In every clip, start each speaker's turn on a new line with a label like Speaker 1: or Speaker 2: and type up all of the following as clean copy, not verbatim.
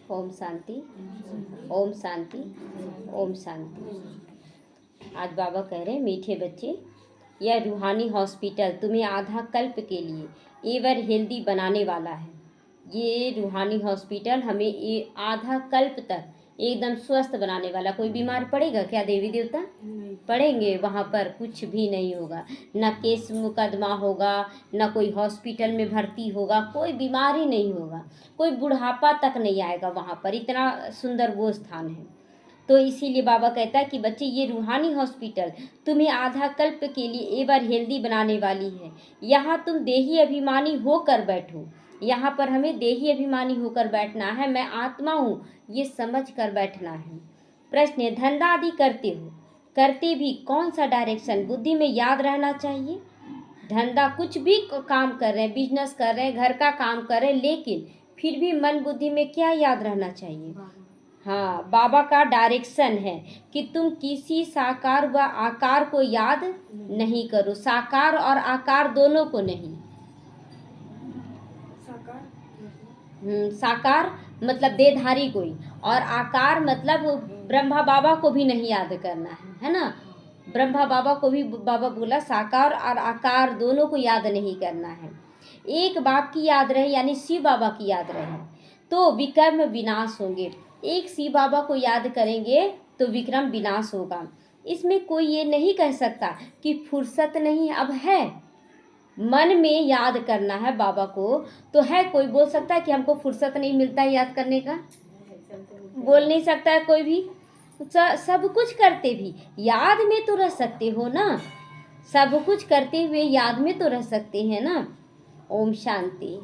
Speaker 1: ओम शांति, ओम शांति, ओम शांति। आज बाबा कह रहे हैं, मीठे बच्चे, यह रूहानी हॉस्पिटल तुम्हें आधा कल्प के लिए एवर हेल्दी बनाने वाला है। ये रूहानी हॉस्पिटल हमें आधा कल्प तक एकदम स्वस्थ बनाने वाला। कोई बीमार पड़ेगा क्या देवी देवता? पड़ेंगे? वहाँ पर कुछ भी नहीं होगा, न केस मुकदमा होगा, न कोई हॉस्पिटल में भर्ती होगा, कोई बीमारी नहीं होगा, कोई बुढ़ापा तक नहीं आएगा वहाँ पर। इतना सुंदर वो स्थान है। तो इसीलिए बाबा कहता है कि बच्चे, ये रूहानी हॉस्पिटल तुम्हें आधा कल्प के लिए एवर हेल्दी बनाने वाली है। यहाँ तुम देही अभिमानी होकर बैठो। यहाँ पर हमें देही अभिमानी होकर बैठना है। मैं आत्मा हूँ ये समझ कर बैठना है। प्रश्न है, धंधा आदि करते हो, करते भी कौन सा डायरेक्शन बुद्धि में याद रहना चाहिए? धंधा कुछ भी काम कर रहे हैं, बिजनेस कर रहे हैं, घर का काम कर रहे हैं, लेकिन फिर भी मन बुद्धि में क्या याद रहना चाहिए? हाँ, बाबा का डायरेक्शन है कि तुम किसी साकार व आकार को याद नहीं करो। साकार और आकार दोनों को नहीं। साकार मतलब देहधारी कोई, और आकार मतलब ब्रह्मा बाबा को भी नहीं याद करना है ना। ब्रह्मा बाबा को भी बाबा बोला साकार और आकार दोनों को याद नहीं करना है। एक बाप की याद रहे, यानी शिव बाबा की याद रहे, तो विक्रम विनाश होंगे। एक शिव बाबा को याद करेंगे तो विक्रम विनाश होगा। इसमें कोई ये नहीं कह सकता कि फुर्सत नहीं है। अब है, मन में याद करना है बाबा को, तो है कोई बोल सकता है कि हमको फुर्सत नहीं मिलता है याद करने का? बोल नहीं सकता है कोई भी। सब कुछ करते भी याद में तो रह सकते हो ना। सब कुछ करते हुए याद में तो रह सकते हैं ना। ओम शांति।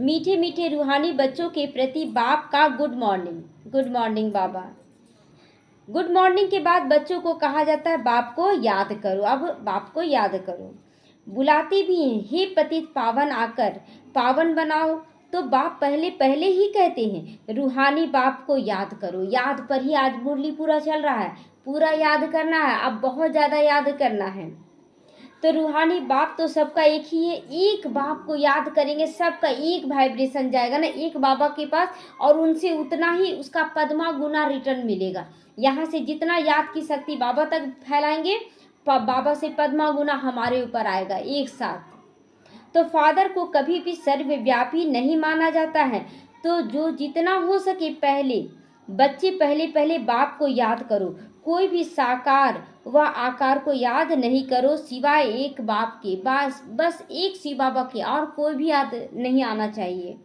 Speaker 1: मीठे मीठे रूहानी बच्चों के प्रति बाप का गुड मॉर्निंग। गुड मॉर्निंग बाबा। गुड मॉर्निंग के बाद बच्चों को कहा जाता है बाप को याद करो। अब बाप को याद करो। बुलाते भी हैं, हे पतित पावन आकर पावन बनाओ। तो बाप पहले पहले ही कहते हैं रूहानी बाप को याद करो। याद पर ही आज मुरली पूरा चल रहा है। पूरा याद करना है, अब बहुत ज़्यादा याद करना है। तो रूहानी बाप तो सबका एक ही है। एक बाप को याद करेंगे, सबका एक वाइब्रेशन जाएगा ना एक बाबा के पास, और उनसे उतना ही उसका पद्मा गुना रिटर्न मिलेगा। यहाँ से जितना याद की शक्ति बाबा तक फैलाएंगे, बाबा से पद्मा गुना हमारे ऊपर आएगा एक साथ। तो फादर को कभी भी सर्वव्यापी नहीं माना जाता है। तो जो जितना हो सके पहले बच्चे पहले पहले बाप को याद करो। कोई भी साकार व आकार को याद नहीं करो सिवाय एक बाप के। बस एक शिव बाबा के, और कोई भी याद नहीं आना चाहिए,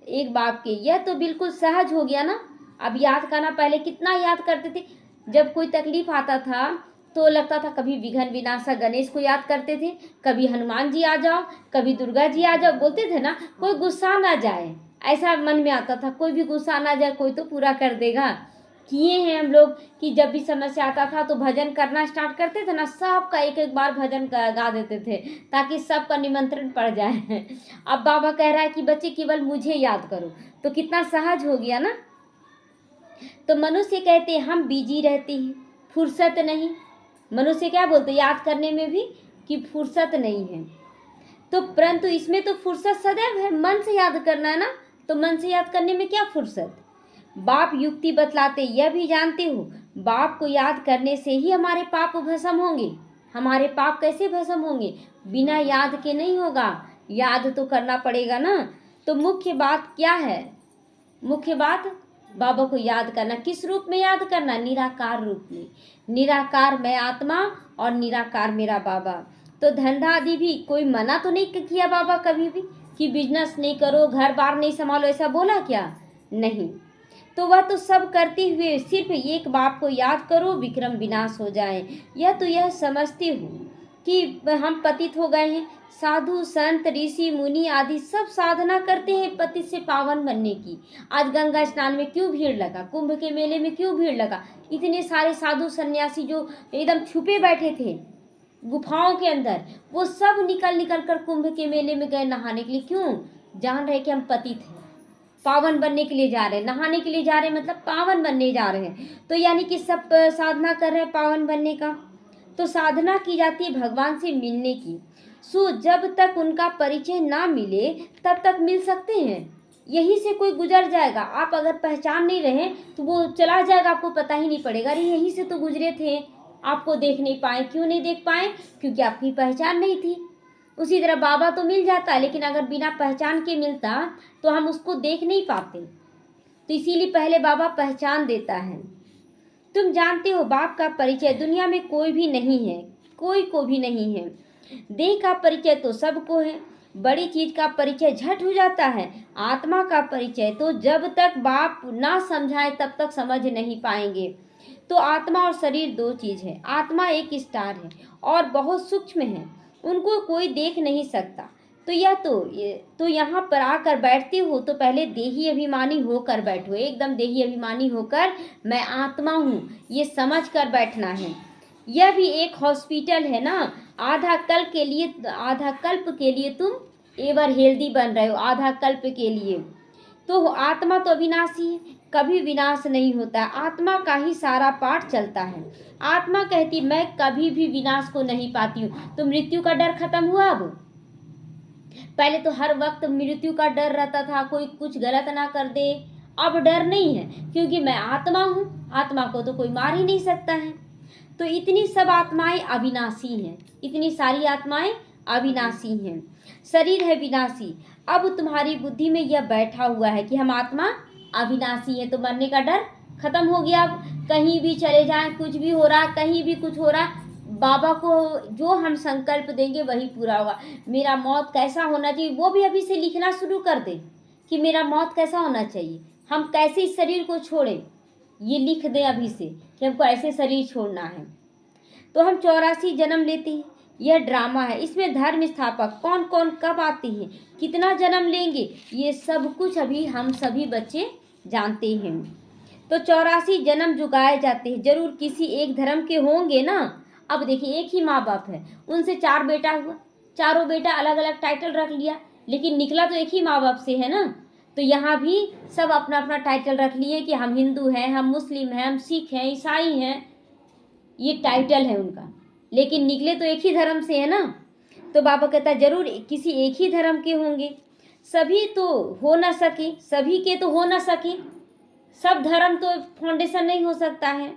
Speaker 1: एक बाप के। यह तो बिल्कुल सहज हो गया ना। अब याद करना, पहले कितना याद करते थे। जब कोई तकलीफ आता था तो लगता था कभी विघ्न विनाशक गणेश को याद करते थे, कभी हनुमान जी आ जाओ, कभी दुर्गा जी आ जाओ, बोलते थे ना। कोई गुस्सा ना जाए, ऐसा मन में आता था। कोई भी गुस्सा ना जाए, कोई तो पूरा कर देगा। किए हैं हम लोग कि जब भी समस्या आता था तो भजन करना स्टार्ट करते थे ना, सबका एक एक बार भजन गा देते थे ताकि सबका निमंत्रण पड़ जाए। अब बाबा कह रहा है कि बच्चे केवल मुझे याद करो। तो कितना सहज हो गया ना। तो मनुष्य कहते हैं हम बिजी रहते हैं, फुर्सत नहीं। मनुष्य क्या बोलते याद करने में भी कि फुर्सत नहीं है। तो परंतु इसमें तो फुर्सत सदैव है। मन से याद करना है ना, तो मन से याद करने में क्या फुर्सत। बाप युक्ति बतलाते, यह भी जानते हो बाप को याद करने से ही हमारे पाप भस्म होंगे। हमारे पाप कैसे भस्म होंगे? बिना याद के नहीं होगा, याद तो करना पड़ेगा ना। तो मुख्य बात क्या है? मुख्य बात बाबा को याद करना। किस रूप में याद करना? निराकार रूप में। निराकार मैं आत्मा और निराकार मेरा बाबा। तो धंधा आदि भी कोई मना तो नहीं किया बाबा कभी भी कि बिजनेस नहीं करो, घर बार नहीं संभालो, ऐसा बोला क्या? नहीं। तो वह तो सब करते हुए सिर्फ एक बाप को याद करो, विक्रम विनाश हो जाए। यह समझते हो कि हम पतित हो गए हैं। साधु संत ऋषि मुनि आदि सब साधना करते हैं पतित से पावन बनने की। आज गंगा स्नान में क्यों भीड़ लगा? कुंभ के मेले में क्यों भीड़ लगा? इतने सारे साधु सन्यासी जो एकदम छुपे बैठे थे गुफाओं के अंदर, वो सब निकल कर कुंभ के मेले में गए नहाने के लिए। क्यों? जान रहे कि हम पतित हैं, पावन बनने के लिए जा रहे हैं। नहाने के लिए जा रहे हैं मतलब पावन बनने जा रहे हैं। तो यानी कि सब साधना कर रहे हैं पावन बनने का। तो साधना की जाती है भगवान से मिलने की। सो जब तक उनका परिचय ना मिले तब तक मिल सकते हैं? यहीं से कोई गुजर जाएगा, आप अगर पहचान नहीं रहे तो वो चला जाएगा, आपको पता ही नहीं पड़ेगा, अरे यहीं से तो गुजरे थे, आपको देख नहीं पाए। क्यों नहीं देख पाए? क्योंकि आपकी पहचान नहीं थी। उसी तरह बाबा तो मिल जाता, लेकिन अगर बिना पहचान के मिलता तो हम उसको देख नहीं पाते। तो इसीलिए पहले बाबा पहचान देता है। तुम जानते हो बाप का परिचय दुनिया में कोई भी नहीं है, कोई को भी नहीं है। देह का परिचय तो सबको है, बड़ी चीज का परिचय झट हो जाता है। आत्मा का परिचय तो जब तक बाप ना समझाए तब तक समझ नहीं पाएंगे। तो आत्मा और शरीर दो चीज है। आत्मा एक स्टार है और बहुत सूक्ष्म है, उनको कोई देख नहीं सकता। तो तो यहाँ पर आकर बैठते हो तो पहले देही अभिमानी होकर बैठो, एकदम देही अभिमानी होकर मैं आत्मा हूँ ये समझ कर बैठना है। यह भी एक हॉस्पिटल है ना। आधा कल्प के लिए तुम एवर हेल्दी बन रहे हो, आधा कल्प के लिए। तो आत्मा तो अविनाशी है, कभी विनाश नहीं होता। आत्मा का ही सारा पाठ चलता है। आत्मा कहती मैं कभी भी विनाश को नहीं पाती हूँ। तो मृत्यु का डर खत्म हुआ अब? पहले तो हर वक्त मृत्यु का डर रहता था, कोई कुछ गलत ना कर दे। अब डर नहीं है, क्योंकि मैं आत्मा हूँ, आत्मा को तो कोई मार ही नहीं सकता है। तो इतनी सब आत्माएं अविनाशी हैं, इतनी सारी आत्माएं अविनाशी हैं। शरीर है विनाशी। अब तुम्हारी बुद्धि में यह बैठा हुआ है कि हम आत्मा अविनाशी है, तो मरने का डर खत्म हो गया। अब कहीं भी चले जाएं, कुछ भी हो रहा, कहीं भी कुछ हो रहा, बाबा को जो हम संकल्प देंगे वही पूरा होगा। मेरा मौत कैसा होना चाहिए वो भी अभी से लिखना शुरू कर दे कि मेरा मौत कैसा होना चाहिए, हम कैसे इस शरीर को छोड़ें, ये लिख दें अभी से कि हमको ऐसे शरीर छोड़ना है। तो हम 84 जन्म लेते हैं, यह ड्रामा है। इसमें धर्म स्थापक कौन कौन कब आते हैं, कितना जन्म लेंगे, ये सब कुछ अभी हम सभी बच्चे जानते हैं। तो 84 जन्म जो गाए जाते हैं जरूर किसी एक धर्म के होंगे ना। अब देखिए एक ही माँ बाप है, उनसे 4 बेटा हुआ, चारों बेटा अलग अलग टाइटल रख लिया, लेकिन निकला तो एक ही माँ बाप से है ना। तो यहाँ भी सब अपना अपना टाइटल रख लिए कि हम हिंदू हैं, हम मुस्लिम हैं, हम सिख हैं, ईसाई हैं, ये टाइटल है उनका, लेकिन निकले तो एक ही धर्म से है ना। तो बाबा कहता है जरूर किसी एक ही धर्म के होंगे, सभी तो हो ना सके, सभी के तो हो ना सके, सब धर्म तो फाउंडेशन नहीं हो सकता है।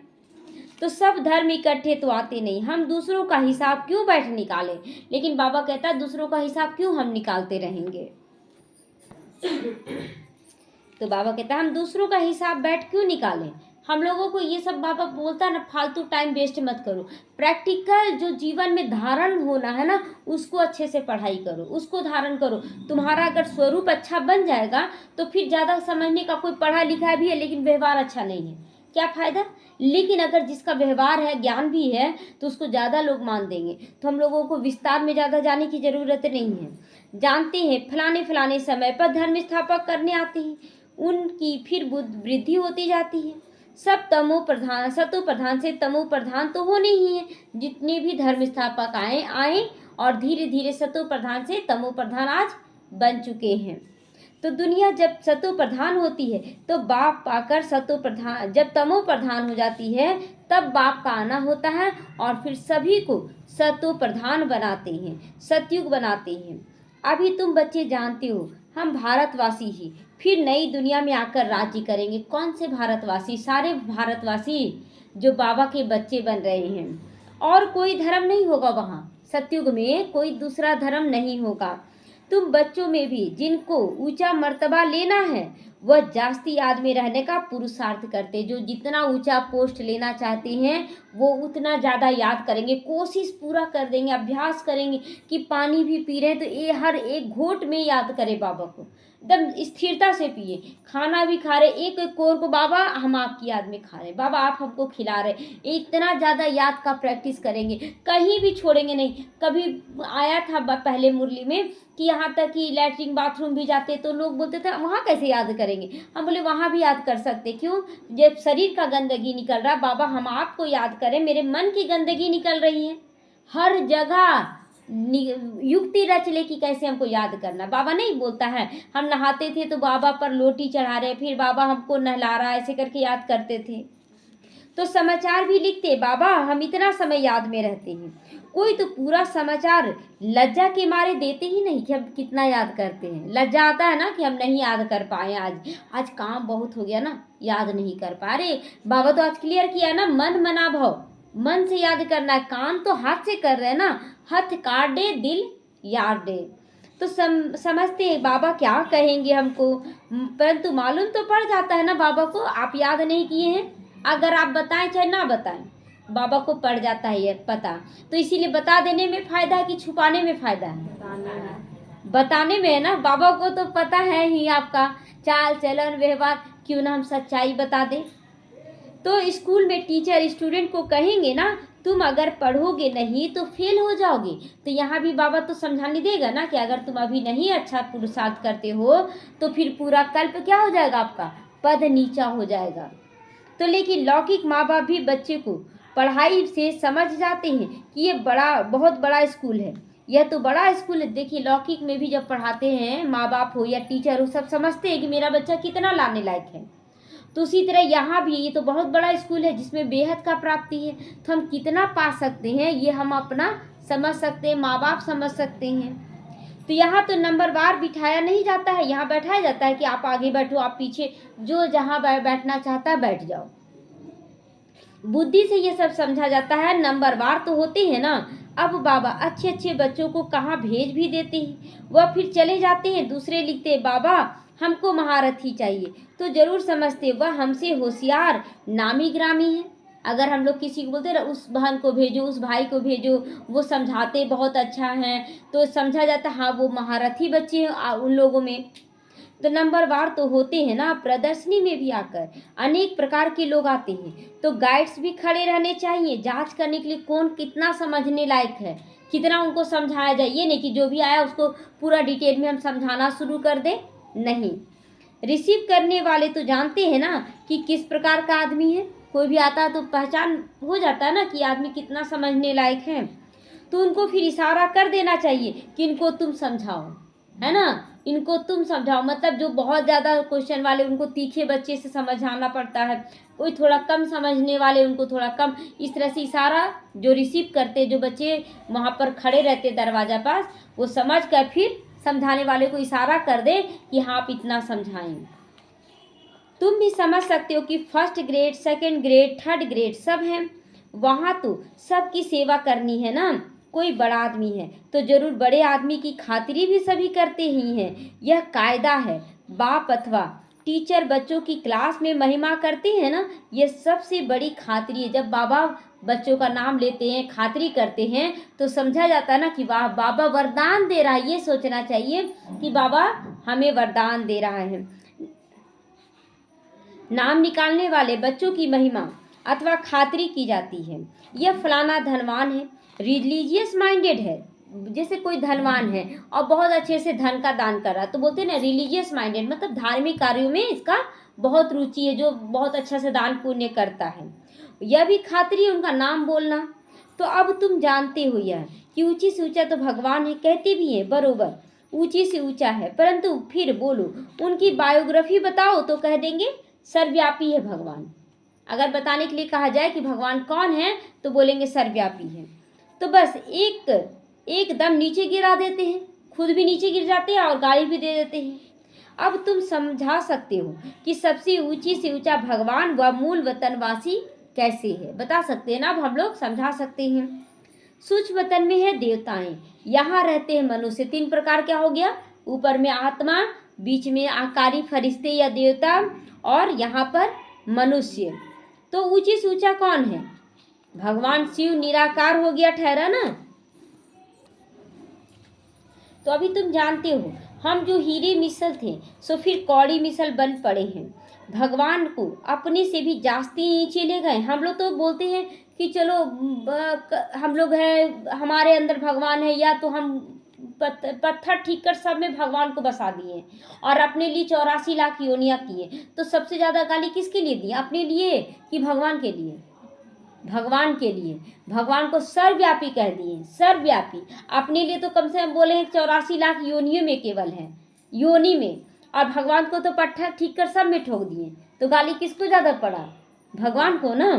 Speaker 1: तो सब धर्म इकट्ठे तो आते नहीं, हम दूसरों का हिसाब क्यों बैठ निकालें। लेकिन बाबा कहता है दूसरों का हिसाब क्यों हम निकालते रहेंगे। तो बाबा कहता है हम दूसरों का हिसाब बैठ क्यों निकालें। हम लोगों को ये सब बाबा बोलता है ना, फालतू टाइम वेस्ट मत करो, प्रैक्टिकल जो जीवन में धारण होना है ना उसको अच्छे से पढ़ाई करो, उसको धारण करो। तुम्हारा अगर स्वरूप अच्छा बन जाएगा तो फिर ज़्यादा समझने का, कोई पढ़ा लिखा भी है लेकिन व्यवहार अच्छा नहीं है, क्या फ़ायदा। लेकिन अगर जिसका व्यवहार है, ज्ञान भी है, तो उसको ज़्यादा लोग मान देंगे। तो हम लोगों को विस्तार में ज़्यादा जाने की ज़रूरत नहीं है। जानते हैं फलाने फलाने समय पर धर्म स्थापक करने आते हैं, उनकी फिर वृद्धि होती जाती है। सब तमो प्रधान, सतो प्रधान से तमो प्रधान तो होने ही है। जितने भी धर्म स्थापक आए और धीरे धीरे सतो प्रधान से तमो प्रधान आज बन चुके हैं। तो दुनिया जब सतो प्रधान होती है तो बाप पाकर सतो प्रधान, जब तमो प्रधान हो जाती है तब बाप का आना होता है और फिर सभी को सतो प्रधान बनाते हैं, सतयुग बनाते हैं। अभी तुम बच्चे जानते हो हम भारतवासी ही फिर नई दुनिया में आकर राज्य करेंगे। कौन से भारतवासी? सारे भारतवासी जो बाबा के बच्चे बन रहे हैं। और कोई धर्म नहीं होगा वहाँ, सतयुग में कोई दूसरा धर्म नहीं होगा। तुम बच्चों में भी जिनको ऊंचा मर्तबा लेना है वह जास्ती याद में रहने का पुरुषार्थ करते। जो जितना ऊंचा पोस्ट लेना चाहते हैं वो उतना ज़्यादा याद करेंगे, कोशिश पूरा कर देंगे, अभ्यास करेंगे कि पानी भी पी रहे हैं तो ये हर एक घोट में याद करे बाबा को, एकदम स्थिरता से पिए। खाना भी खा रहे एक एक कोर को, बाबा हम आपकी याद में खा रहे, बाबा आप हमको खिला रहे, इतना ज़्यादा याद का प्रैक्टिस करेंगे, कहीं भी छोड़ेंगे नहीं। कभी आया था पहले मुरली में कि यहाँ तक कि लैट्रिन बाथरूम भी जाते तो लोग बोलते थे वहाँ कैसे याद करेंगे। हम बोले वहाँ भी याद कर सकते, क्यों? जब शरीर का गंदगी निकल रहा, बाबा हम आपको याद करें, मेरे मन की गंदगी निकल रही है। हर जगह युक्ति रच ले कि कैसे हमको याद करना। बाबा नहीं बोलता है हम नहाते थे तो बाबा पर लोटी चढ़ा रहे, फिर बाबा हमको नहला रहा, ऐसे करके याद करते थे। तो समाचार भी लिखते बाबा हम इतना समय याद में रहते हैं। कोई तो पूरा समाचार लज्जा के मारे देते ही नहीं कि हम कितना याद करते हैं। लज्जा आता है ना कि हम नहीं याद कर पाए, आज काम बहुत हो गया ना, याद नहीं कर पा रहे। बाबा तो आज क्लियर किया ना, मन मना भव, मन से याद करना है, काम तो हाथ से कर रहे हैं ना, हाथ काट दे दिल याद दे। तो समझते हैं बाबा क्या कहेंगे हमको, परंतु मालूम तो पड़ जाता है ना बाबा को आप याद नहीं किए हैं। अगर आप बताएं चाहे ना बताएं, बाबा को पड़ जाता है ये पता। तो इसीलिए बता देने में फायदा है कि छुपाने में फायदा है? बताने में है ना। बाबा को तो पता है ही आपका चाल चलन व्यवहार, क्यों ना हम सच्चाई बता दें। तो स्कूल में टीचर स्टूडेंट को कहेंगे ना तुम अगर पढ़ोगे नहीं तो फेल हो जाओगे, तो यहाँ भी बाबा तो समझाने देगा ना कि अगर तुम अभी नहीं अच्छा पुरुषार्थ करते हो तो फिर पूरा कल्प क्या हो जाएगा, आपका पद नीचा हो जाएगा। तो लेकिन लौकिक माँ बाप भी बच्चे को पढ़ाई से समझ जाते हैं कि ये बहुत बड़ा स्कूल है, यह तो बड़ा स्कूल है। देखिए लौकिक में भी जब पढ़ाते हैं माँ बाप हो या टीचर हो, सब समझते हैं कि मेरा बच्चा कितना लाने लायक है। तो उसी तरह यहाँ भी ये तो बहुत बड़ा स्कूल है जिसमें बेहद का प्राप्ति है, तो हम कितना पा सकते हैं ये हम अपना समझ सकते हैं, माँ बाप समझ सकते हैं। तो यहाँ तो नंबरवार बिठाया नहीं जाता है, यहाँ बैठाया जाता है कि आप आगे बैठो, आप पीछे, जो जहाँ बैठना चाहता है बैठ जाओ। बुद्धि से ये सब समझा जाता है। नंबरवार तो होते हैं ना। अब बाबा अच्छे अच्छे बच्चों को कहाँ भेज भी देते हैं, वह फिर चले जाते हैं, दूसरे लिखते हैं बाबा हमको महारथी चाहिए। तो जरूर समझते वह हमसे होशियार नामी ग्रामी है। अगर हम लोग किसी को बोलते ना उस बहन को भेजो, उस भाई को भेजो, वो समझाते बहुत अच्छा हैं, तो समझा जाता हाँ वो महारथी बच्चे हैं उन लोगों में। तो नंबरवार तो होते हैं ना। प्रदर्शनी में भी आकर अनेक प्रकार के लोग आते हैं, तो गाइड्स भी खड़े रहने चाहिए जांच करने के लिए कौन कितना समझने लायक है, कितना उनको समझाया जाए। ये नहीं कि जो भी आया उसको पूरा डिटेल में हम समझाना शुरू कर दें, नहीं। रिसीव करने वाले तो जानते हैं ना कि किस प्रकार का आदमी है, कोई भी आता है तो पहचान हो जाता है ना कि आदमी कितना समझने लायक है। तो उनको फिर इशारा कर देना चाहिए कि इनको तुम समझाओ, है ना, इनको तुम समझाओ। मतलब जो बहुत ज़्यादा क्वेश्चन वाले उनको तीखे बच्चे से समझाना पड़ता है, कोई थोड़ा कम समझने वाले उनको थोड़ा कम, इस तरह से इशारा जो रिसीव करते जो बच्चे वहाँ पर खड़े रहते दरवाजा पास, वो समझ कर फिर समझाने वाले को इशारा कर दे कि हाँ आप इतना समझाएं। तुम भी समझ सकते हो कि first grade, second grade, third grade सब हैं, वहाँ तो सबकी सेवा करनी है ना। कोई बड़ा आदमी है तो जरूर बड़े आदमी की खातिरी भी सभी करते ही हैं, यह कायदा है। बाप अथवा टीचर बच्चों की क्लास में महिमा करते हैं ना, यह सबसे बड़ी खातिरी है। जब बाबा बच्चों का नाम लेते हैं, खातिरी करते हैं, तो समझा जाता है ना कि वाह बाबा वरदान दे रहा है। ये सोचना चाहिए कि बाबा हमें वरदान दे रहा है। नाम निकालने वाले बच्चों की महिमा अथवा खातिरी की जाती है। यह फलाना धनवान है, रिलीजियस माइंडेड है। जैसे कोई धनवान है और बहुत अच्छे से धन का दान कर रहा है, तो बोलते हैं ना रिलीजियस माइंडेड, मतलब धार्मिक कार्यों में इसका बहुत रुचि है, जो बहुत अच्छा से दान पुण्य करता है। यह भी खातिरी है उनका नाम बोलना। तो अब तुम जानते हो यह कि ऊंची से ऊंचा तो भगवान है, कहते भी हैं बरोबर ऊंची से ऊंचा है, परंतु फिर बोलो उनकी बायोग्राफी बताओ तो कह देंगे सर्वव्यापी है भगवान। अगर बताने के लिए कहा जाए कि भगवान कौन है तो बोलेंगे सर्वव्यापी है। तो बस एकदम नीचे गिरा देते हैं, खुद भी नीचे गिर जाते हैं और गाली भी दे देते हैं। अब तुम समझा सकते हो कि सबसे ऊंची से ऊंचा भगवान व मूल वतनवासी कैसे है, बता सकते हैं ना। अब हम लोग समझा सकते हैं। सूक्ष्म वतन में है देवताएं, यहाँ रहते हैं मनुष्य। 3 प्रकार क्या हो गया, ऊपर में आत्मा, बीच में आकारी फरिश्ते या देवता, और यहाँ पर मनुष्य। तो ऊंची से ऊंचा कौन है, भगवान शिव निराकार हो गया ठहरा ना। तो अभी तुम जानते हो हम जो हीरे मिसल थे सो फिर कौड़ी मिसल बन पड़े हैं। भगवान को अपने से भी जास्ती नीचे ले गए। हम लोग तो बोलते हैं कि चलो हम लोग हैं, हमारे अंदर भगवान है, या तो हम पत्थर ठीक कर सब में भगवान को बसा दिए और अपने लिए 84 लाख योनियां किए। तो सबसे ज़्यादा गाली किसके लिए दी, अपने लिए कि भगवान के लिए, भगवान के लिए। भगवान को सर्वव्यापी कह दिए, सर्वव्यापी। अपने लिए तो कम से कम बोले 84 लाख योनियों में केवल है, योनि में, और भगवान को तो पत्थर ठीक कर सब में ठोक दिए। तो गाली किसको ज़्यादा पड़ा, भगवान को ना।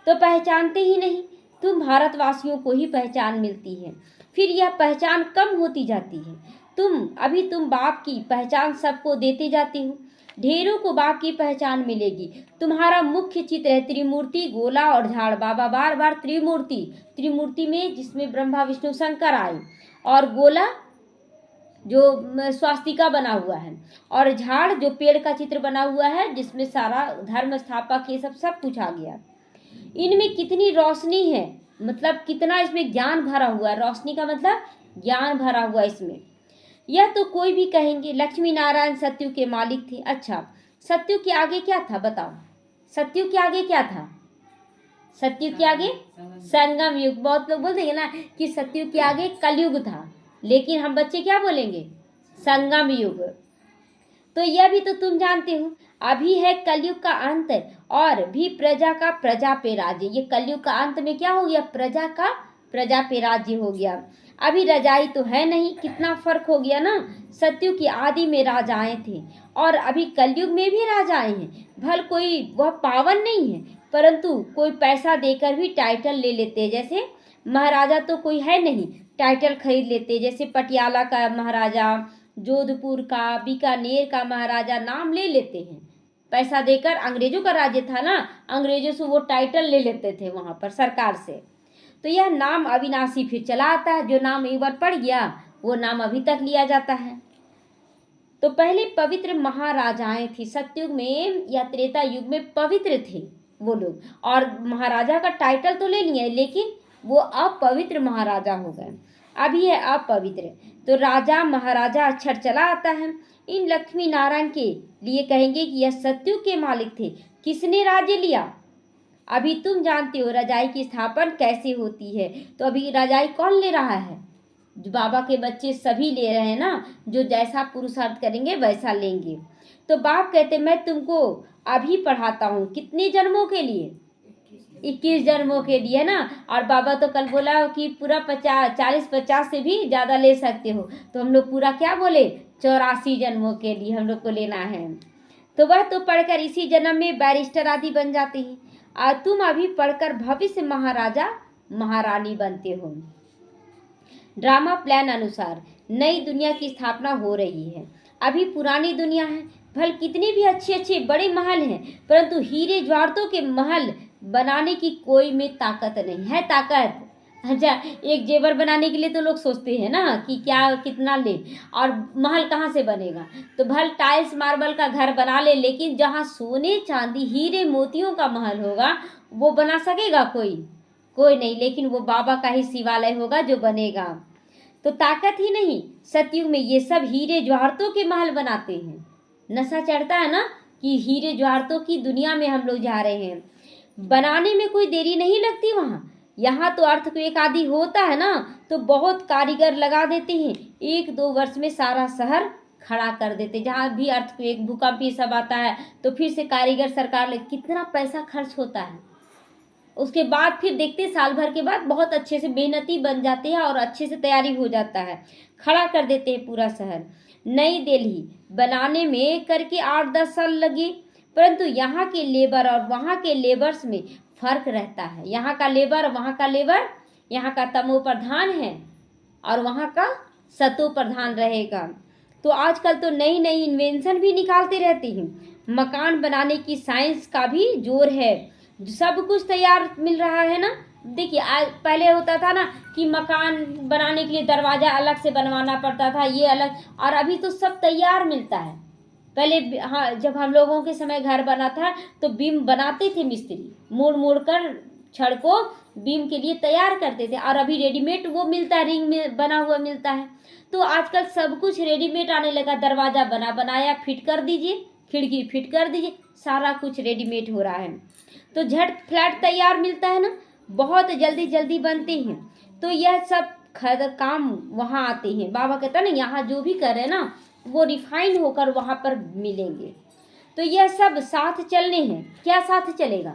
Speaker 1: तो पहचानते ही नहीं। तुम भारतवासियों को ही पहचान मिलती है, फिर यह पहचान कम होती जाती है। तुम बाप की पहचान सबको देते जाते हो, ढेरों को बाप की पहचान मिलेगी। तुम्हारा मुख्य चित्र है त्रिमूर्ति, गोला और झाड़। बाबा बार बार त्रिमूर्ति में जिसमें ब्रह्मा विष्णु शंकर आए, और गोला जो स्वास्तिका बना हुआ है, और झाड़ जो पेड़ का चित्र बना हुआ है जिसमें सारा धर्म स्थापक ये सब कुछ आ गया। इनमें कितनी रोशनी है, मतलब कितना इसमें ज्ञान भरा हुआ है। रोशनी का मतलब ज्ञान भरा हुआ इसमें। यह तो कोई भी कहेंगे लक्ष्मी नारायण सत्यु के मालिक थे। अच्छा, सत्यु के आगे क्या था बताओ? सत्यु के आगे क्या था? सत्यु के आगे संगम युग। बहुत लोग बोलते हैं ना कि सत्यु के आगे कलयुग था, लेकिन हम बच्चे क्या बोलेंगे? संगम युग। तो यह भी तो तुम जानते हो, अभी है कलयुग का अंत, और भी प्रजा का प्रजा पे राज्य। ये कलयुग का अंत में क्या हो गया? प्रजा का प्रजा पे राज्य हो गया। अभी रजाई तो है नहीं, कितना फर्क हो गया ना। सत्यु की आदि में राजाएं थे, और अभी कलयुग में भी राजाएं हैं। भल कोई वह पावन नहीं है, परंतु कोई पैसा देकर भी टाइटल ले लेते हैं। जैसे महाराजा तो कोई है नहीं, टाइटल खरीद लेते, जैसे पटियाला का महाराजा, जोधपुर का, बीकानेर का महाराजा नाम ले लेते हैं पैसा देकर। अंग्रेजों का राज्य था ना, अंग्रेजों से वो टाइटल ले लेते थे वहां पर सरकार से। तो यह नाम अविनाशी फिर चला आता है, जो नाम एक बार पड़ गया वो नाम अभी तक लिया जाता है। तो पहले पवित्र महाराजाएं थी सतयुग में या त्रेता युग में, पवित्र थे वो लोग, और महाराजा का टाइटल तो ले लिए लेकिन वो अपवित्र महाराजा हो गए। अभी है अपवित्र। तो राजा महाराजा अक्षर चला आता है। इन लक्ष्मी नारायण के लिए कहेंगे कि यह सतयुग के मालिक थे। किसने राज्य लिया? अभी तुम जानते हो रजाई की स्थापना कैसे होती है। तो अभी रजाई कौन ले रहा है? जो बाबा के बच्चे सभी ले रहे हैं ना, जो जैसा पुरुषार्थ करेंगे वैसा लेंगे। तो बाप कहते मैं तुमको अभी पढ़ाता हूँ, कितने जन्मों के लिए? 21 जन्मों के लिए ना। और बाबा तो कल बोला कि पूरा 40-50 से भी ज़्यादा ले सकते हो। तो हम लोग पूरा क्या बोले? 84 जन्मों के लिए हम लोग को लेना है। तो वह तो पढ़कर इसी जन्म में बैरिस्टर आदि बन जाते हैं, और तुम अभी पढ़कर भविष्य महाराजा महारानी बनते हो। ड्रामा प्लान अनुसार नई दुनिया की स्थापना हो रही है। अभी पुरानी दुनिया है, भल कितने भी अच्छे अच्छे बड़े महल हैं, परंतु हीरे जवाहरातों के महल बनाने की कोई में ताकत नहीं है। ताकत, अच्छा, एक जेवर बनाने के लिए तो लोग सोचते हैं ना कि क्या कितना ले, और महल कहाँ से बनेगा? तो भल टाइल्स मार्बल का घर बना ले, लेकिन जहाँ सोने चांदी हीरे मोतियों का महल होगा वो बना सकेगा कोई? कोई नहीं। लेकिन वो बाबा का ही शिवालय होगा जो बनेगा। तो ताकत ही नहीं। सतयुग में ये सब हीरे जवाहरातों के महल बनाते हैं। नशा चढ़ता है ना कि हीरे जवाहरातों की दुनिया में हम लोग जा रहे हैं। बनाने में कोई देरी नहीं लगती वहाँ। यहाँ तो अर्थक्वेक आदि होता है ना, तो बहुत कारीगर लगा देते हैं, 1-2 वर्ष में सारा शहर खड़ा कर देते। जहाँ भी अर्थक्वेक भूकंप ये सब आता है तो फिर से कारीगर सरकार ले, कितना पैसा खर्च होता है। उसके बाद फिर देखते साल भर के बाद बहुत अच्छे से मेहनती बन जाते हैं और अच्छे से तैयारी हो जाता है, खड़ा कर देते हैं पूरा शहर। नई दिल्ली बनाने में करके 8-10 साल लगे, परंतु यहाँ के लेबर और वहाँ के लेबर्स में फर्क रहता है। यहाँ का लेबर, वहाँ का लेबर, यहाँ का तमो प्रधान है और वहाँ का सतो प्रधान रहेगा। तो आजकल तो नई नई इन्वेंशन भी निकालते रहते हैं। मकान बनाने की साइंस का भी जोर है, सब कुछ तैयार मिल रहा है ना। देखिए आज, पहले होता था ना कि मकान बनाने के लिए दरवाज़ा अलग से बनवाना पड़ता था, ये अलग, और अभी तो सब तैयार मिलता है। पहले हाँ, जब हम लोगों के समय घर बना था तो बीम बनाते थे मिस्त्री, मोड़ मोड़ कर छड़ को बीम के लिए तैयार करते थे, और अभी रेडीमेड वो मिलता है, रिंग में बना हुआ मिलता है। तो आजकल सब कुछ रेडीमेड आने लगा। दरवाज़ा बनाया फिट कर दीजिए, खिड़की फिट कर दीजिए, सारा कुछ रेडीमेड हो रहा है। तो झट फ्लैट तैयार मिलता है ना, बहुत जल्दी जल्दी बनते हैं। तो यह सब काम वहाँ आते हैं। बाबा कहता है ना, यहाँ जो भी करे ना वो रिफाइंड होकर वहाँ पर मिलेंगे। तो यह सब साथ चलने हैं। क्या साथ चलेगा?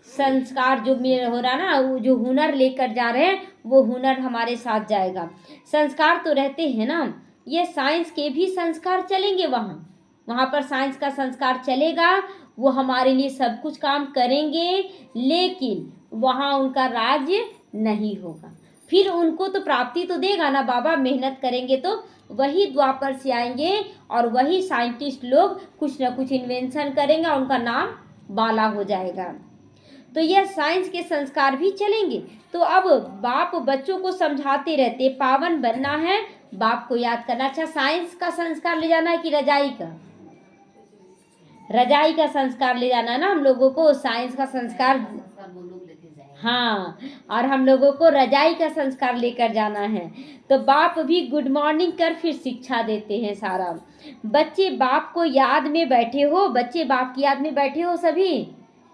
Speaker 1: संस्कार जो हो रहा ना, वो जो हुनर लेकर जा रहे हैं वो हुनर हमारे साथ जाएगा। संस्कार तो रहते हैं ना, ये साइंस के भी संस्कार चलेंगे वहाँ पर साइंस का संस्कार चलेगा। वो हमारे लिए सब कुछ काम करेंगे, लेकिन वहाँ उनका राज्य नहीं होगा। फिर उनको तो प्राप्ति तो देगा ना बाबा, मेहनत करेंगे तो वही द्वापर से आएंगे और वही साइंटिस्ट लोग कुछ ना कुछ इन्वेंशन करेंगे और उनका नाम बाला हो जाएगा। तो यह साइंस के संस्कार भी चलेंगे। तो अब बाप बच्चों को समझाते रहते, पावन बनना है, बाप को याद करना। अच्छा, साइंस का संस्कार ले जाना है कि रजाई का? रजाई का संस्कार ले जाना है ना हम लोगों को, साइंस का संस्कार
Speaker 2: वो लोग लेके जाएंगे।
Speaker 1: हाँ, और हम लोगों को रजाई का संस्कार लेकर जाना है। तो बाप भी गुड मॉर्निंग कर फिर शिक्षा देते हैं सारा। बच्चे बाप को याद में बैठे हो, बच्चे बाप की याद में बैठे हो सभी,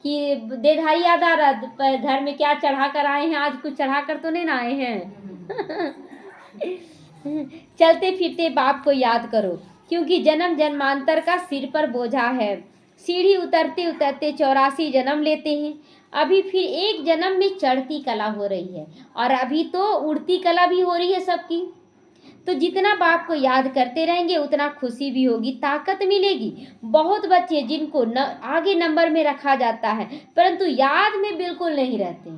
Speaker 1: कि देधारी याद आ रहा घर में क्या चढ़ा कर आए हैं, आज कुछ चढ़ा कर तो नहीं ना आए हैं। चलते फिरते बाप को याद करो, क्योंकि जन्म जन्मांतर का सिर पर बोझा है। सीढ़ी उतरते उतरते 84 जन्म लेते हैं। अभी फिर एक जन्म में चढ़ती कला हो रही है, और अभी तो उड़ती कला भी हो रही है सबकी। तो जितना बाप को याद करते रहेंगे उतना खुशी भी होगी, ताकत मिलेगी। बहुत बच्चे जिनको आगे नंबर में रखा जाता है परंतु याद में बिल्कुल नहीं रहते।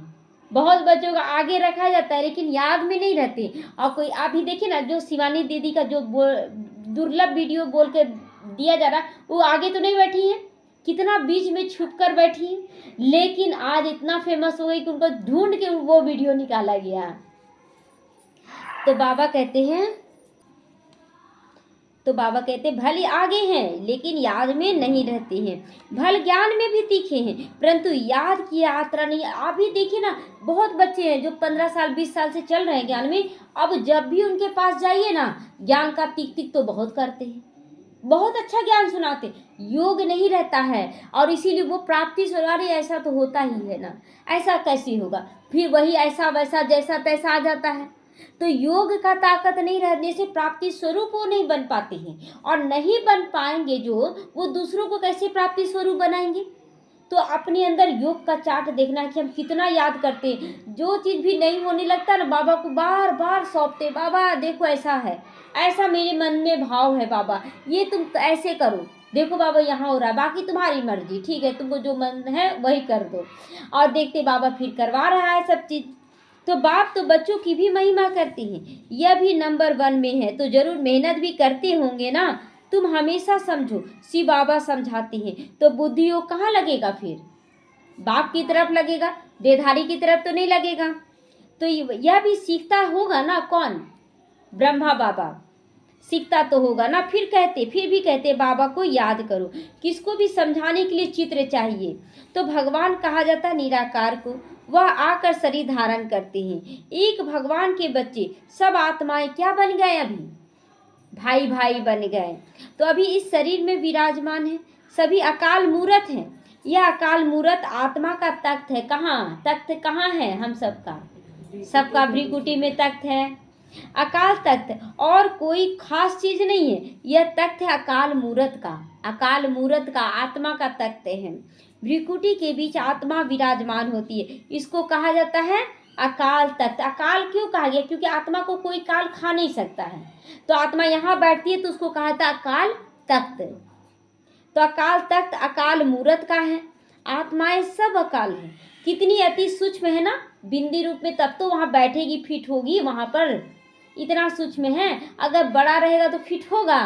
Speaker 1: बहुत बच्चों को आगे रखा जाता है लेकिन याद में नहीं रहते। और कोई अभी देखिए ना, जो शिवानी दीदी का जो दुर्लभ वीडियो बोल के दिया जा रहा, वो आगे तो नहीं बैठी है, कितना बीच में छुप कर बैठी है, लेकिन आज इतना फेमस हो गई कि उनको ढूंढ के वो वीडियो निकाला गया। तो बाबा कहते भले आगे हैं लेकिन याद में नहीं रहते हैं, भल ज्ञान में भी तीखे हैं परंतु याद की यात्रा नहीं। अभी देखिए ना, बहुत बच्चे हैं जो 15 साल 20 साल से चल रहे हैं ज्ञान में, अब जब भी उनके पास जाइए ना, ज्ञान का टिक टिक तो बहुत करते हैं, बहुत अच्छा ज्ञान सुनाते, योग नहीं रहता है, और इसीलिए वो प्राप्ति स्वरूप ऐसा तो होता ही है ना, ऐसा कैसे होगा, फिर वही ऐसा वैसा जैसा तैसा आ जाता है। तो योग का ताकत नहीं रहने से प्राप्ति स्वरूप वो नहीं बन पाते हैं, और नहीं बन पाएंगे जो, वो दूसरों को कैसे प्राप्ति स्वरूप बनाएंगे। तो अपने अंदर योग का चार्ट देखना है कि हम कितना याद करते हैं। जो चीज़ भी नहीं होने लगता ना, बाबा को बार बार सौंपते, बाबा देखो ऐसा है, ऐसा मेरे मन में भाव है, बाबा ये तुम ऐसे करो, देखो बाबा यहाँ हो रहा है, बाकी तुम्हारी मर्जी, ठीक है, तुमको जो मन है वही कर दो। और देखते बाबा फिर करवा रहा है सब चीज़। तो बाप तो बच्चों की भी महिमा करते हैं, यह भी नंबर 1 में है तो जरूर मेहनत भी करते होंगे ना। तुम हमेशा समझो, शिव बाबा समझाते हैं तो बुद्धि योग कहाँ लगेगा, फिर बाप की तरफ लगेगा, देधारी की तरफ तो नहीं लगेगा। तो यह भी सीखता होगा ना, कौन? ब्रह्मा बाबा सीखता तो होगा ना। फिर भी कहते बाबा को याद करो। किसको भी समझाने के लिए चित्र चाहिए। तो भगवान कहा जाता निराकार को, वह आकर शरीर धारण करते हैं। एक भगवान के बच्चे सब आत्माएं क्या बन गए, अभी भाई भाई बन गए। तो अभी इस शरीर में विराजमान है, सभी अकाल मूरत हैं। यह अकाल मूरत आत्मा का तख्त है। कहाँ तख्त, कहाँ है हम सबका भ्रिकुटी में तख्त है, अकाल तख्त, और कोई खास चीज नहीं है। यह तख्त है अकाल मूरत का आत्मा का तख्त है। भ्रिकुटी के बीच आत्मा विराजमान होती है, इसको कहा जाता है अकाल तख्त। अकाल क्यों कहा गया? क्योंकि आत्मा को कोई काल खा नहीं सकता है, तो आत्मा यहाँ बैठती है तो उसको कहा था अकाल तख्त। तो अकाल तख्त अकाल मूरत का है। आत्माएं सब अकाल है, कितनी अति सूक्ष्म है ना, बिंदी रूप में, तब तो वहाँ बैठेगी, फिट होगी, वहाँ पर इतना सूक्ष्म है। अगर बड़ा रहेगा तो फिट होगा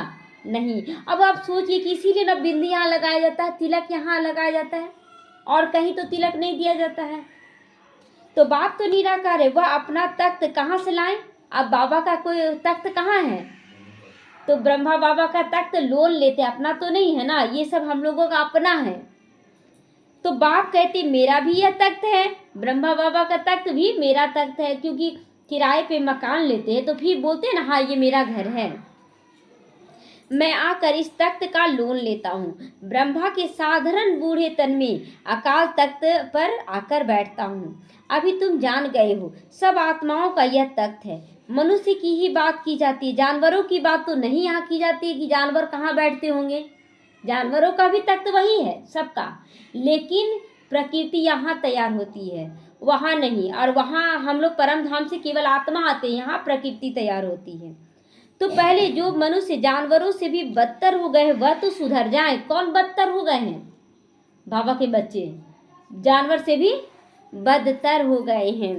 Speaker 1: नहीं। अब आप सोचिए कि इसीलिए ना बिंदी यहाँ लगाया जाता है, तिलक यहाँ लगाया जाता है, और कहीं तो तिलक नहीं दिया जाता है। तो बाप तो निराकार है, वह अपना तख्त कहाँ से लाएं? अब बाबा का कोई तख्त कहाँ है? तो ब्रह्मा बाबा का तख्त लोन लेते, अपना तो नहीं है ना, ये सब हम लोगों का अपना है। तो बाप कहते मेरा भी यह तख्त है, ब्रह्मा बाबा का तख्त भी मेरा तख्त है, क्योंकि किराए पे मकान लेते हैं तो फिर बोलते हैं ना, हाँ ये मेरा घर है। मैं आकर इस तख्त का लोन लेता हूँ। ब्रह्मा के साधारण बूढ़े तन में अकाल तख्त पर आकर बैठता हूँ। अभी तुम जान गए हो, सब आत्माओं का यह तख्त है। मनुष्य की ही बात की जाती है, जानवरों की बात तो नहीं यहाँ की जाती है कि जानवर कहाँ बैठते होंगे। जानवरों का भी तख्त वही है सबका, लेकिन प्रकृति यहाँ तैयार होती है, वहाँ नहीं। और वहाँ हम लोग परम धाम से केवल आत्मा आते हैं, यहाँ प्रकृति तैयार होती है। तो पहले जो मनुष्य जानवरों से भी बदतर हो गए वह तो सुधर जाए। कौन बदतर हो गए हैं? बाबा के बच्चे जानवर से भी बदतर हो गए हैं।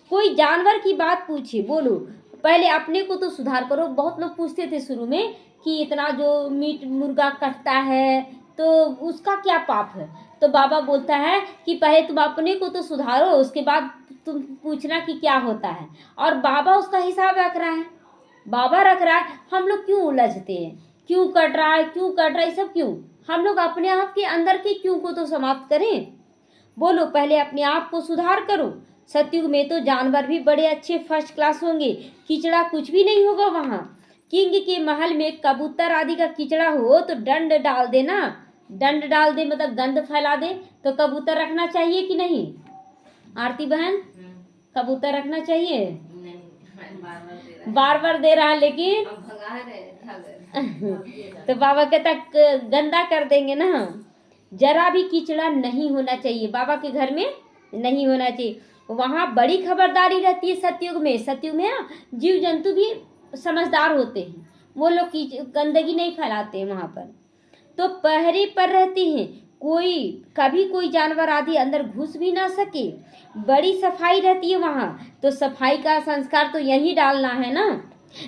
Speaker 1: कोई जानवर की बात पूछे, बोलो पहले अपने को तो सुधार करो। बहुत लोग पूछते थे शुरू में कि इतना जो मीट मुर्गा कटता है तो उसका क्या पाप है। तो बाबा बोलता है कि पहले तुम अपने को तो सुधारो, उसके बाद तुम पूछना कि क्या होता है। और बाबा उसका हिसाब रख रहा है, बाबा रख रहा है। हम लोग क्यों उलझते हैं, क्यों कट रहा है, क्यों कट रहा है, सब क्यों। हम लोग अपने आप के अंदर के क्यों को तो समाप्त करें। बोलो पहले अपने आप को सुधार करो। सतयुग में तो जानवर भी बड़े अच्छे फर्स्ट क्लास होंगे, कीचड़ा कुछ भी नहीं होगा वहाँ। किंग के महल में कबूतर आदि का कीचड़ा हो तो दंड डाल देना, दंड डाल दे मतलब गंद फैला दे। तो कबूतर रखना चाहिए कि नहीं आरती बहन, कबूतर रखना चाहिए। बार बार दे रहा है लेकिन तो बाबा कहता गंदा कर देंगे ना। जरा भी कीचड़ा नहीं होना चाहिए, बाबा के घर में नहीं होना चाहिए। वहाँ बड़ी खबरदारी रहती है सतयुग में। सतयुग में ना जीव जंतु भी समझदार होते हैं, वो लोग गंदगी नहीं फैलाते हैं वहाँ पर। तो पहरे पर रहते हैं, कभी कोई जानवर आदि अंदर घुस भी ना सके। बड़ी सफाई रहती है वहाँ, तो सफाई का संस्कार तो यही डालना है ना।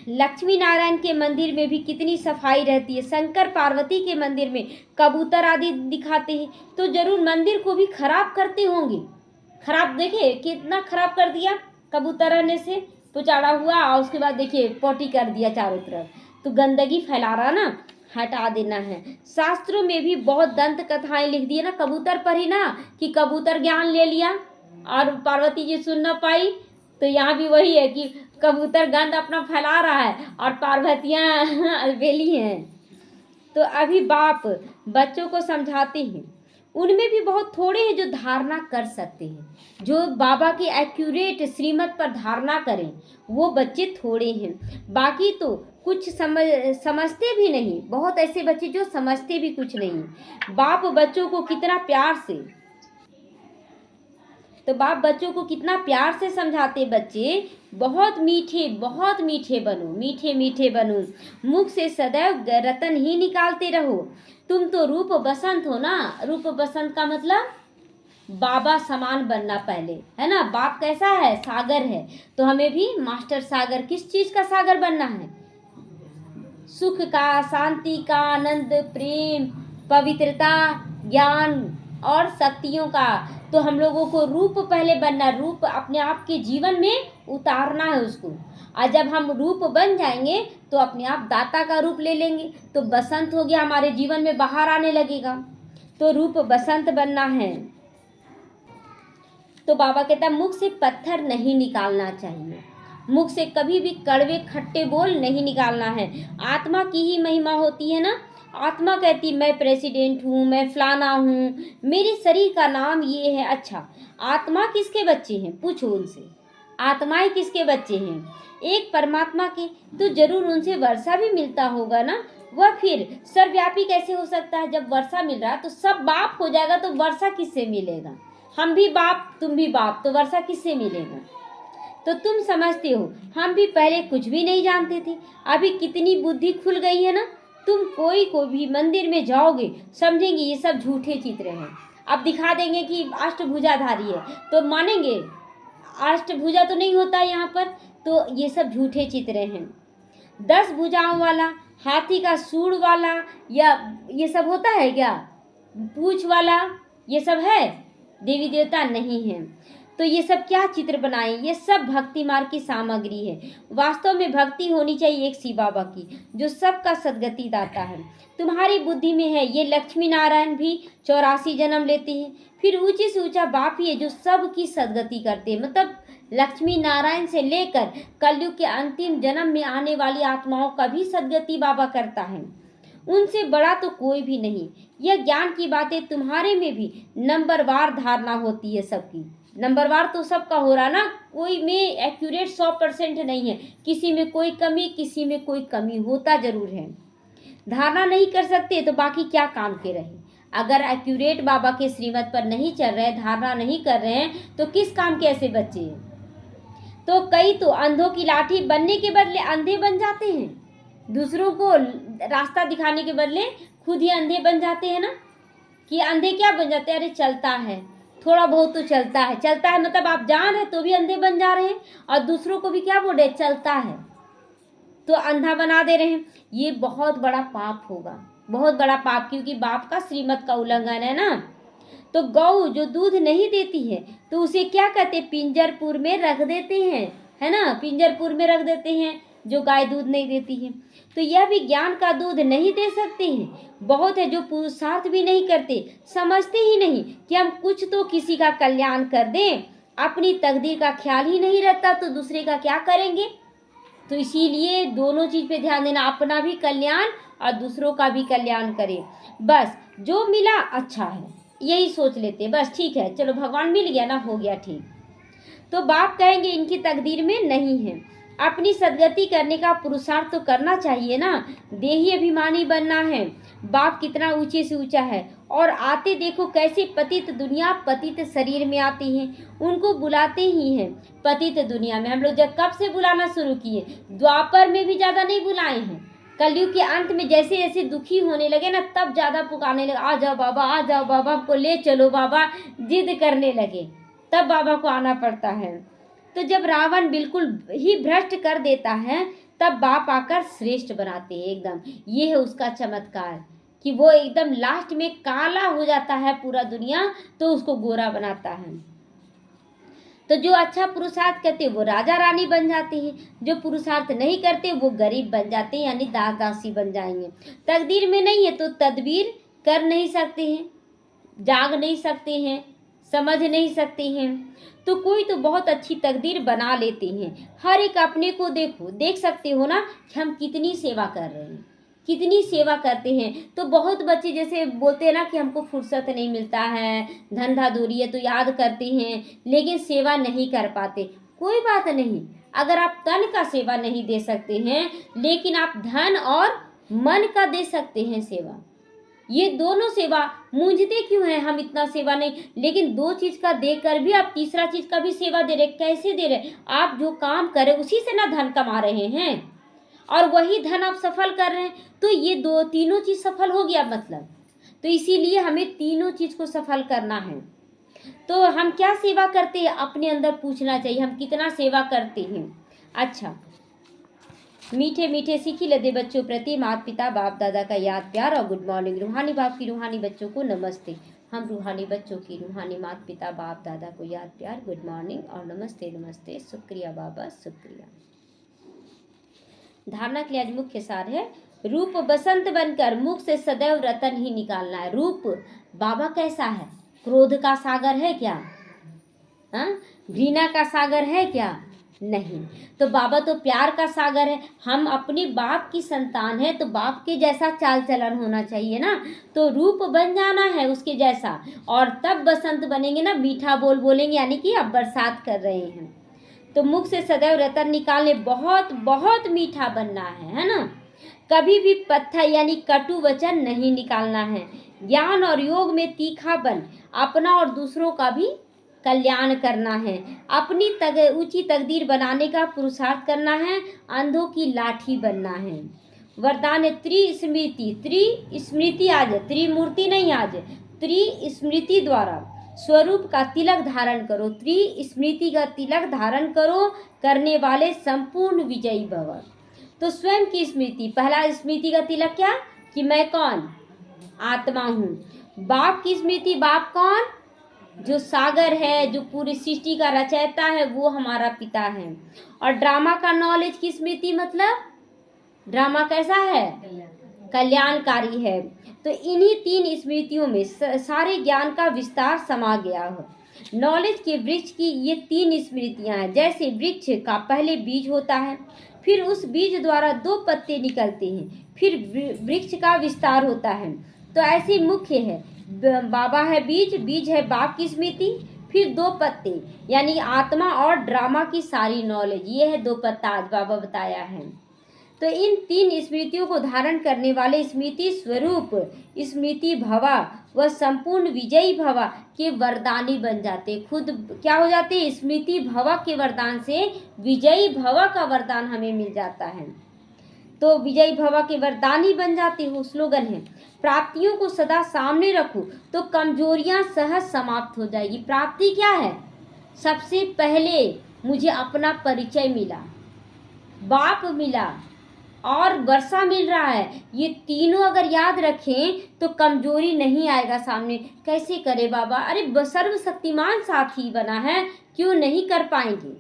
Speaker 1: लक्ष्मी नारायण के मंदिर में भी कितनी सफाई रहती है। शंकर पार्वती के मंदिर में कबूतर आदि दिखाते हैं तो जरूर मंदिर को भी खराब करते होंगे। खराब देखिए कितना खराब कर दिया, कबूतर रहने से पुचाड़ा हुआ और उसके बाद देखिए पोटी कर दिया चारों तरफ, तो गंदगी फैला रहा ना, हटा देना है। शास्त्रों में भी बहुत दंत कथाएं लिख दी है ना कबूतर पर ही ना, कि कबूतर ज्ञान ले लिया और पार्वती जी सुन ना पाई। तो यहाँ भी वही है कि कबूतर गंद अपना फैला रहा है और पार्वतियाँ अलबेली हैं। तो अभी बाप बच्चों को समझाते हैं, उनमें भी बहुत थोड़े हैं जो धारणा कर सकते हैं, जो बाबा की एक्यूरेट श्रीमत पर धारणा करें, वो बच्चे थोड़े हैं। बाकी तो कुछ समझते भी नहीं, बहुत ऐसे बच्चे जो समझते भी कुछ नहीं। बाप बच्चों को कितना प्यार से, तो बाप बच्चों को कितना प्यार से समझाते, बच्चे बहुत मीठे बनो, मीठे मीठे बनो, मुख से सदैव रतन ही निकालते रहो। तुम तो रूप बसंत हो ना। रूप बसंत का मतलब बाबा समान बनना पहले, है ना। बाप कैसा है, सागर है, तो हमें भी मास्टर सागर, किस चीज का सागर बनना है, सुख का, शांति का, आनंद, प्रेम, पवित्रता, ज्ञान और शक्तियों का। तो हम लोगों को रूप पहले बनना, रूप अपने आप के जीवन में उतारना है उसको। और जब हम रूप बन जाएंगे तो अपने आप दाता का रूप ले लेंगे, तो बसंत हो गया, हमारे जीवन में बाहर आने लगेगा। तो रूप बसंत बनना है। तो बाबा कहता है मुख से पत्थर नहीं निकालना चाहिए, मुख से कभी भी कड़वे खट्टे बोल नहीं निकालना है। आत्मा की ही महिमा होती है ना। आत्मा कहती मैं प्रेसिडेंट हूँ, मैं फलाना हूँ, मेरे शरीर का नाम ये है। अच्छा, आत्मा किसके बच्चे हैं, पूछो उनसे, आत्माएं किसके बच्चे हैं, एक परमात्मा के। तो जरूर उनसे वर्षा भी मिलता होगा ना। वह फिर सर्वव्यापी कैसे हो सकता है, जब वर्षा मिल रहा है तो सब बाप हो जाएगा, तो वर्षा किससे मिलेगा। हम भी बाप तुम भी बाप, तो वर्षा किससे मिलेगा। तो तुम समझते हो, हम भी पहले कुछ भी नहीं जानते थे, अभी कितनी बुद्धि खुल गई है ना। तुम कोई को भी मंदिर में जाओगे समझेंगे ये सब झूठे चित्र हैं। अब दिखा देंगे कि अष्टभुजाधारी है तो मानेंगे, अष्टभुजा तो नहीं होता यहाँ पर, तो ये सब झूठे चित्र हैं। 10 भुजाओं वाला, हाथी का सूंड वाला, या ये सब होता है क्या, पूंछ वाला, ये सब है, देवी देवता नहीं है। तो ये सब क्या चित्र बनाए, ये सब भक्ति मार्ग की सामग्री है। वास्तव में भक्ति होनी चाहिए एक शिव बाबा की, जो सबका सदगति दाता है। तुम्हारी बुद्धि में है, ये लक्ष्मी नारायण भी 84 जन्म लेते हैं, फिर ऊंचे से ऊंचा बाप ही है जो सबकी सदगति करते हैं। मतलब लक्ष्मी नारायण से लेकर कलयुग के अंतिम जन्म में आने वाली आत्माओं का भी सदगति बाबा करता है, उनसे बड़ा तो कोई भी नहीं। यह ज्ञान की बातें तुम्हारे में भी नंबरवार धारणा होती है सबकी, नंबरवार तो सबका हो रहा ना, कोई में एक्यूरेट 100% नहीं है, किसी में कोई कमी, किसी में कोई कमी होता जरूर है। धारणा नहीं कर सकते तो बाकी क्या काम के रहे। अगर एक्यूरेट बाबा के श्रीमत पर नहीं चल रहे, धारणा नहीं कर रहे हैं, तो किस काम के ऐसे बच्चे हैं। तो कई तो अंधों की लाठी बनने के बदले अंधे बन जाते हैं, दूसरों को रास्ता दिखाने के बदले खुद ही अंधे बन जाते हैं ना, कि अंधे क्या बन जाते हैं, अरे चलता है, थोड़ा बहुत तो चलता है, चलता है मतलब आप जान रहे तो भी अंधे बन जा रहे हैं, और दूसरों को भी क्या बोल रहे, चलता है तो अंधा बना दे रहे हैं। ये बहुत बड़ा पाप होगा, बहुत बड़ा पाप, क्योंकि बाप का श्रीमत का उल्लंघन है ना। तो गौ जो दूध नहीं देती है तो उसे क्या कहते हैं, पिंजरपुर में रख देते हैं, है ना, पिंजरपुर में रख देते हैं जो गाय दूध नहीं देती है। तो यह भी ज्ञान का दूध नहीं दे सकते हैं। बहुत है जो पुरुषार्थ भी नहीं करते, समझते ही नहीं कि हम कुछ तो किसी का कल्याण कर दें, अपनी तकदीर का ख्याल ही नहीं रहता तो दूसरे का क्या करेंगे। तो इसीलिए दोनों चीज पे ध्यान देना, अपना भी कल्याण और दूसरों का भी कल्याण करें। बस जो मिला अच्छा है यही सोच लेते, बस ठीक है चलो भगवान मिल गया ना, हो गया ठीक। तो बाप कहेंगे इनकी तकदीर में नहीं है। अपनी सदगति करने का पुरुषार्थ तो करना चाहिए ना, देही अभिमानी बनना है। बाप कितना ऊंचे से ऊंचा है, और आते देखो कैसे पतित दुनिया पतित शरीर में आती हैं, उनको बुलाते ही हैं पतित दुनिया में। हम लोग जब कब से बुलाना शुरू किए, द्वापर में भी ज़्यादा नहीं बुलाए हैं, कलयुग के अंत में जैसे जैसे दुखी होने लगे ना तब ज़्यादा पुकारने लगे, आ जाओ बाबा, आ जाओ बाबा, हमको ले चलो बाबा, जिद करने लगे, तब बाबा को आना पड़ता है। तो जब रावण बिल्कुल ही भ्रष्ट कर देता है तब बाप आकर श्रेष्ठ बनाते हैं एकदम। ये है उसका चमत्कार कि वो एकदम लास्ट में काला हो जाता है पूरा दुनिया, तो उसको गोरा बनाता है। तो जो अच्छा पुरुषार्थ करते वो राजा रानी बन जाते हैं, जो पुरुषार्थ नहीं करते वो गरीब बन जाते हैं, यानी दास दासी बन जाएंगे। तकदीर में नहीं है तो तदबीर कर नहीं सकते हैं, जाग नहीं सकते हैं, समझ नहीं सकते हैं। तो कोई तो बहुत अच्छी तकदीर बना लेते हैं। हर एक अपने को देखो, देख सकते हो ना कि हम कितनी सेवा कर रहे हैं, कितनी सेवा करते हैं। तो बहुत बच्चे जैसे बोलते हैं ना कि हमको फुर्सत नहीं मिलता है, धंधा दूरी है, तो याद करते हैं लेकिन सेवा नहीं कर पाते। कोई बात नहीं, अगर आप तन का सेवा नहीं दे सकते हैं लेकिन आप धन और मन का दे सकते हैं सेवा। ये दोनों सेवा मूंझते क्यों हैं, हम इतना सेवा नहीं, लेकिन दो चीज का देकर भी आप तीसरा चीज का भी सेवा दे रहे। कैसे दे रहे, आप जो काम कर रहे उसी से ना धन कमा रहे हैं, और वही धन आप सफल कर रहे हैं, तो ये दो तीनों चीज सफल हो गया मतलब। तो इसीलिए हमें तीनों चीज को सफल करना है। तो हम क्या सेवा करते हैं, अपने अंदर पूछना चाहिए हम कितना सेवा करते हैं। अच्छा, मीठे मीठे सीखी लदे बच्चों प्रति माता पिता बाप दादा का याद प्यार और गुड मॉर्निंग। रूहानी बाप की रूहानी बच्चों को नमस्ते। हम रूहानी बच्चों की रूहानी माता पिता बाप दादा को याद प्यार, गुड मॉर्निंग और नमस्ते नमस्ते, शुक्रिया बाबा शुक्रिया। धारणा के लिए आज मुख्य सार है, रूप बसंत बनकर मुख से सदैव रतन ही निकालना है। रूप बाबा कैसा है, क्रोध का सागर है क्या, घृणा का सागर है क्या, नहीं। तो बाबा तो प्यार का सागर है। हम अपने बाप की संतान है तो बाप के जैसा चाल चलन होना चाहिए ना, तो रूप बन जाना है उसके जैसा, और तब बसंत बनेंगे ना, मीठा बोल बोलेंगे, यानी कि अब बरसात कर रहे हैं। तो मुख से सदैव रतन निकालने, बहुत बहुत मीठा बनना है ना। कभी भी पत्थर यानी कटु वचन नहीं निकालना है। ज्ञान और योग में तीखा बन, अपना और दूसरों का भी कल्याण करना है। अपनी ऊंची तकदीर बनाने का पुरुषार्थ करना है, अंधों की लाठी बनना है। वरदान त्रिस्मृति, त्रिस्मृति आज, त्रिमूर्ति नहीं आज, त्रिस्मृति द्वारा स्वरूप का तिलक धारण करो। त्रिस्मृति का तिलक धारण करो, करने वाले संपूर्ण विजयी भव। तो स्वयं की स्मृति, पहला स्मृति का तिलक क्या, कि मैं कौन, आत्मा हूँ। बाप की स्मृति, बाप कौन, जो सागर है, जो पूरी सृष्टि का रचयिता है, वो हमारा पिता है। और ड्रामा का नॉलेज की स्मृति, मतलब ड्रामा कैसा है, कल्याणकारी है। तो इन्हीं तीन स्मृतियों में सारे ज्ञान का विस्तार समा गया है। नॉलेज के वृक्ष की ये तीन स्मृतियां हैं। जैसे वृक्ष का पहले बीज होता है, फिर उस बीज द्वारा 2 पत्ते निकलते हैं, फिर वृक्ष का विस्तार होता है। तो ऐसे मुख्य है, बाबा है बीज, बीज है बाप की स्मृति, फिर 2 पत्ते यानी आत्मा और ड्रामा की सारी नॉलेज, ये है 2 पत्ता आज बाबा बताया है। तो इन 3 स्मृतियों को धारण करने वाले स्मृति स्वरूप, स्मृति भवा व संपूर्ण विजयी भवा के वरदानी बन जाते। खुद क्या हो जाते, स्मृति भवा के वरदान से विजयी भवा का वरदान हमें मिल जाता है। तो विजयी भवा के वरदानी बन जाते हो। स्लोगन है, प्राप्तियों को सदा सामने रखो तो कमजोरियां सहज समाप्त हो जाएगी। प्राप्ति क्या है? सबसे पहले मुझे अपना परिचय मिला, बाप मिला और वर्षा मिल रहा है। ये तीनों अगर याद रखें तो कमजोरी नहीं आएगा सामने। कैसे करे बाबा? अरे सर्वशक्तिमान साथी बना है, क्यों नहीं कर पाएंगे?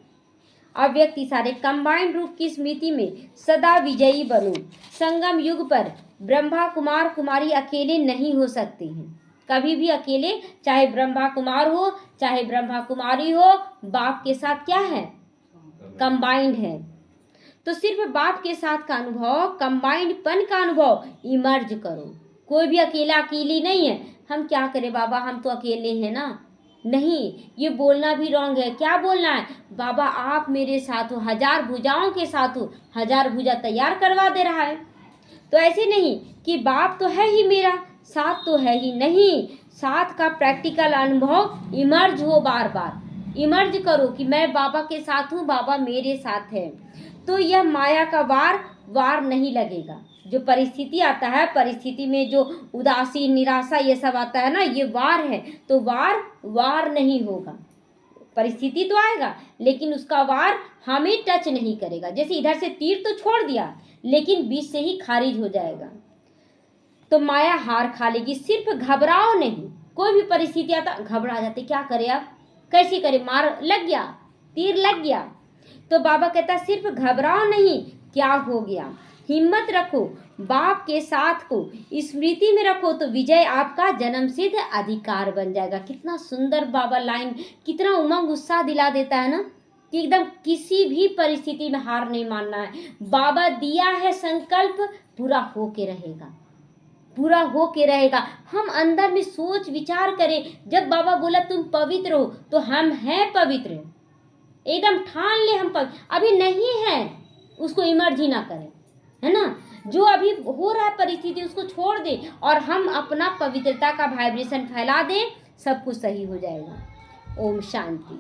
Speaker 1: अव्यक्त इशारे, कंबाइंड रूप की स्मृति में सदा विजयी बनो। संगम युग पर ब्रह्मा कुमार कुमारी अकेले नहीं हो सकते हैं, कभी भी अकेले, चाहे ब्रह्मा कुमार हो चाहे ब्रह्मा कुमारी हो, बाप के साथ क्या है? कंबाइंड है। तो सिर्फ बाप के साथ का अनुभव, कंबाइंड पन का अनुभव इमर्ज करो। कोई भी अकेला अकेली नहीं है। हम क्या करें बाबा, हम तो अकेले हैं ना? नहीं, ये बोलना भी रॉन्ग है। क्या बोलना है? बाबा आप मेरे साथ हो, 1000 भुजाओं के साथ हो, 1000 भुजा तैयार करवा दे रहा है। तो ऐसे नहीं कि बाप तो है ही मेरा, साथ तो है ही नहीं। साथ का प्रैक्टिकल अनुभव इमर्ज हो, बार बार इमर्ज करो कि मैं बाबा के साथ हूँ, बाबा मेरे साथ है। तो यह माया का वार नहीं लगेगा। जो परिस्थिति आता है, परिस्थिति में जो उदासी निराशा ये सब आता है ना, ये वार है। तो वार नहीं होगा। परिस्थिति तो आएगा लेकिन उसका वार हमें टच नहीं करेगा। जैसे इधर से तीर तो छोड़ दिया लेकिन बीच से ही खारिज हो जाएगा। तो माया हार खा लेगी। सिर्फ घबराओ नहीं। कोई भी परिस्थिति आता घबरा जाते, क्या करे अब, कैसे करे, मार लग गया, तीर लग गया। तो बाबा कहता सिर्फ घबराओ नहीं, क्या हो गया, हिम्मत रखो, बाप के साथ को स्मृति में रखो तो विजय आपका जन्म सिद्ध अधिकार बन जाएगा। कितना सुंदर बाबा लाइन, कितना उमंग उत्साह दिला देता है ना कि एकदम किसी भी परिस्थिति में हार नहीं मानना है। बाबा दिया है संकल्प, पूरा हो के रहेगा, पूरा हो के रहेगा। हम अंदर में सोच विचार करें। जब बाबा बोला तुम पवित्र हो तो हम हैं पवित्र, एकदम ठान ले हम पवित्र। अभी नहीं है उसको इमर्ज ही ना करें, है ना? जो अभी हो रहा है परिस्थिति उसको छोड़ दे और हम अपना पवित्रता का वाइब्रेशन फैला दें, सब कुछ सही हो जाएगा। ओम शांति।